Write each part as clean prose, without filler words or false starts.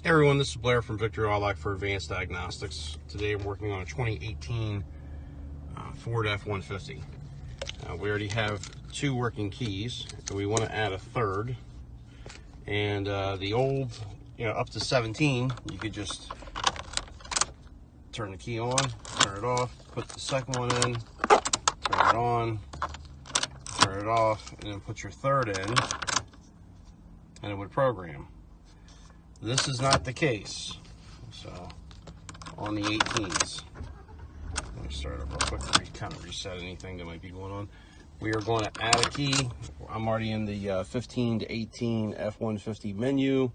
Hey everyone, this is Blair from Victory Autolock for Advanced Diagnostics. Today I'm working on a 2018 Ford F-150. We already have two working keys, and we want to add a third. And the old, up to 17, you could just turn the key on, turn it off, put the second one in, turn it on, turn it off, and then put your third in, and it would program. This is not the case. So on the 18s, let me start up real quick to kind of reset anything that might be going on. We are going to add a key. I'm already in the 15 to 18 F-150 menu.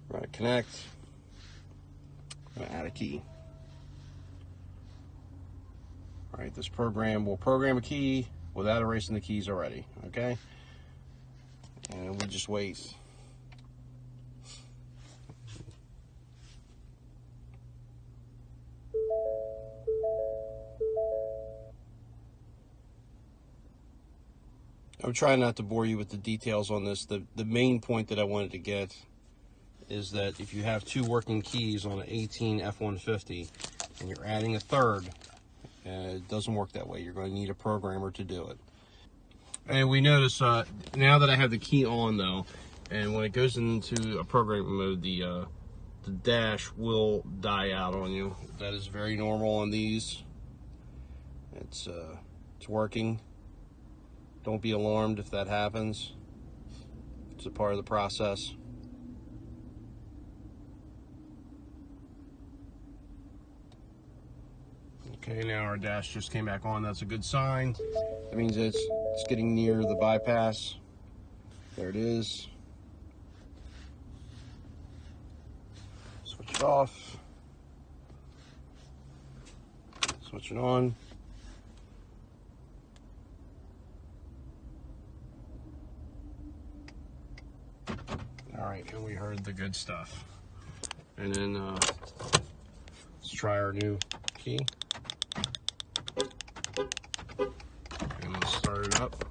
We're going to connect. I'm going to add a key. All right, this program will program a key without erasing the keys already, okay? And we just wait. I'm trying not to bore you with the details on this. The main point that I wanted to get is that if you have two working keys on an 18 F-150 and you're adding a third, it doesn't work that way. You're going to need a programmer to do it. And we notice now that I have the key on though, and when it goes into a program mode, the dash will die out on you. That is very normal on these. It's working. Don't be alarmed if that happens. It's a part of the process. Okay, now our dash just came back on. That's a good sign. That means it's getting near the bypass. There it is. Switch it off. Switch it on. All right, and we heard the good stuff. And then let's try our new key. And let's start it up.